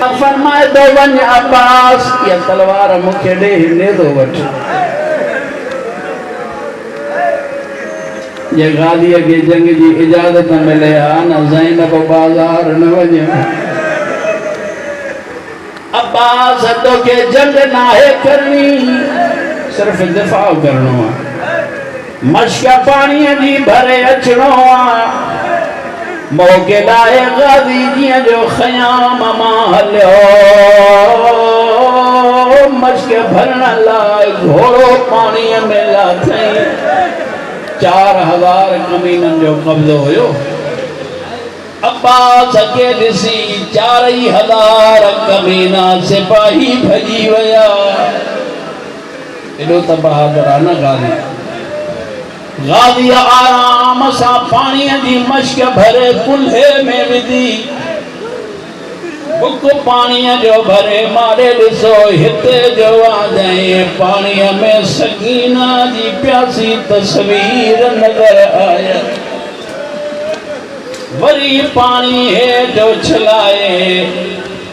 फरमाए तो वन अब्बास या तलवार मुखे दे ने दो वठ ये गादी के जंग जी इजाजत मिले ना ज़ैनब बाजार न वने अब्बास तो के जंग ना है करनी सिर्फ दिफा करनो मश्क पानी जी भरे अचनो मौके लाए गादी जी जो खयाम मा हलो मश्क भरन लाए घोड़ो पानी में ला थे 4000 कमीनन जो कब्जो हुयो अब्बास के दिसी 4000 कमीना सिपाही भजी वया एडो त बहादुराना गादी आराम सा पानी जी मश्क भरे कुल्हे में विधी बुक पानी जो भरे मारे दिसो हिते जो आए पानी में सकीना जी प्यासी तस्वीर नजर आया वरी पानी है जो छलाए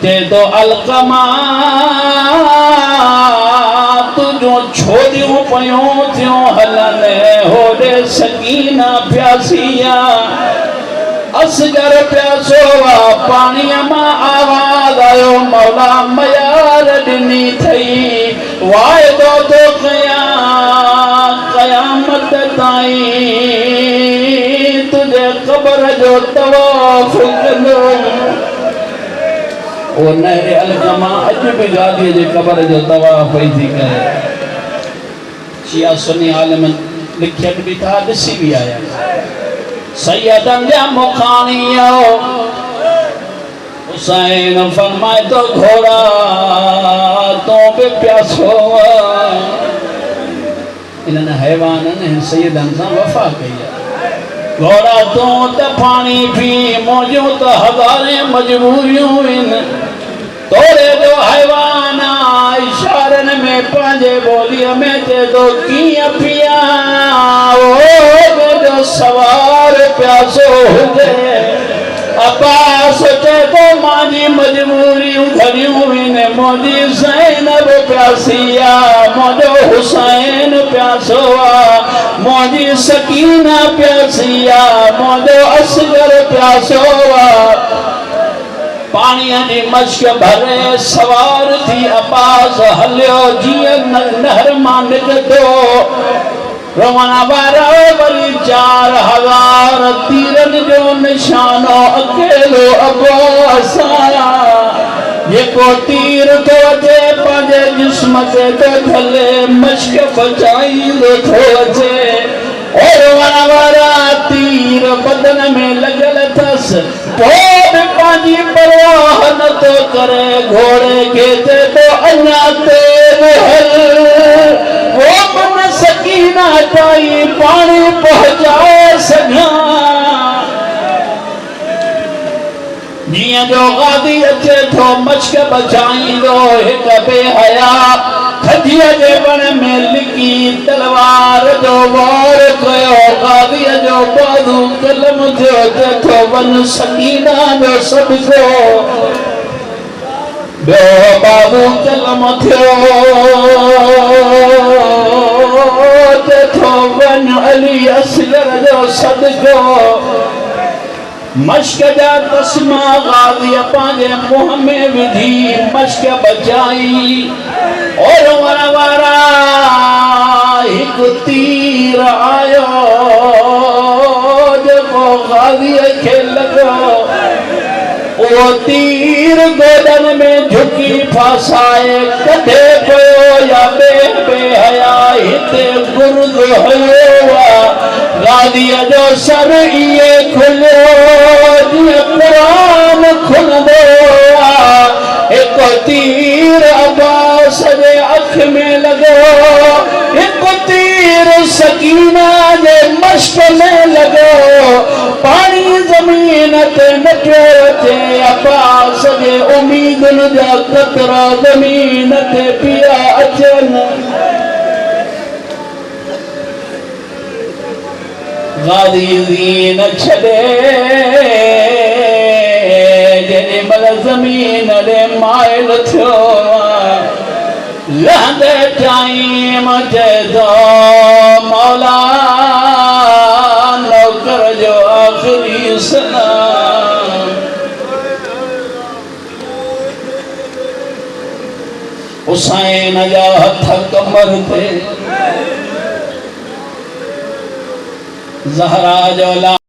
ते तो अलकमा तुझो छोड़ियों पयो थियो हलने हो रे सकीना प्यासिया असगर प्यासो पानी में आवाज आयो मौला मयार दिनी थई वायदो तो कयामत ताई तुझे कब्र जो तवाफ करो ओ नहरे अलकमा अज भी गादी जे कब्र जो तवाफ पई थी करे शिया सुन्नी आलम लिखियत भी था दिसी भी आया सैयदन जा मुखानियो हुसैन फरमाए तो घोड़ा तो भी प्यासो इन हैवान ने सैयदन सा वफा कई घोड़ा तो त पानी पी मौजो तो हजारे मजबूरियों इन तोरे जो हैवान इशारन में पांजे बोलिया में ते तो किया पिया ओ जो सवार प्यासो हुजे अब्बास ते तो मानी मजबूरी घड़ियों ने मोदी ज़ैनब प्यासिया मोदो हुसैन प्यासोआ मोदी सकीना प्यासिया मोदो असगर प्यासोआ पानी जी मश्क भरे सवार थी अब्बास हलियो जिए नहर मान निकतो रवाना बारा वरी 4000 तीरन जो निशानो अकेलो अब्बास ये को तीर तो अचे पंहिंजे जिस्म ते तो थले मश्क बचाई थो अचे और वारा तीर बदन में लगल थस पोइ पंहिंजी परवाह न तो करे घोड़े के ते तो अञा तेज हल वो मन सकीना ताई पानी पहुंचाए सघां जिया जो गादी अचे थो मश्क बचाईंदो हिक बेहया खजिया जे बण में लिकी तलवार जो वार कयो गादी जो बादू कलम थियो जेठो वन सकीना जो सबको बे बादू कलम थियो जेठो वन अली असगर जो सदको मश्क जा तस्मा गादी पांजे मुंह में विधी मश्क बचाई और वारा एक तीर आयो जो गादी के लगो वो तीर गोदन में झुकी फसाए कदे पयो या बेहया हिते गुर्द हुआ गादी जो सर ये खुलो कुरान खुल दो एक तीर अब्बास जे अख में लगो एक तीर सकीना जे मश्क में लगो पानी जमीन ते न पियो अचे अब्बास जे उम्मीदन जा कतरा जमीन ते पिया अचन गादी न छड़े जेॾी महिल पैर ज़मीन ॾे माइल थियो लहंदे टाइम चए थो मौला नौकर जो आख़िरी सलाम। हुसैन जा हथ कमर ते ज़हरा जो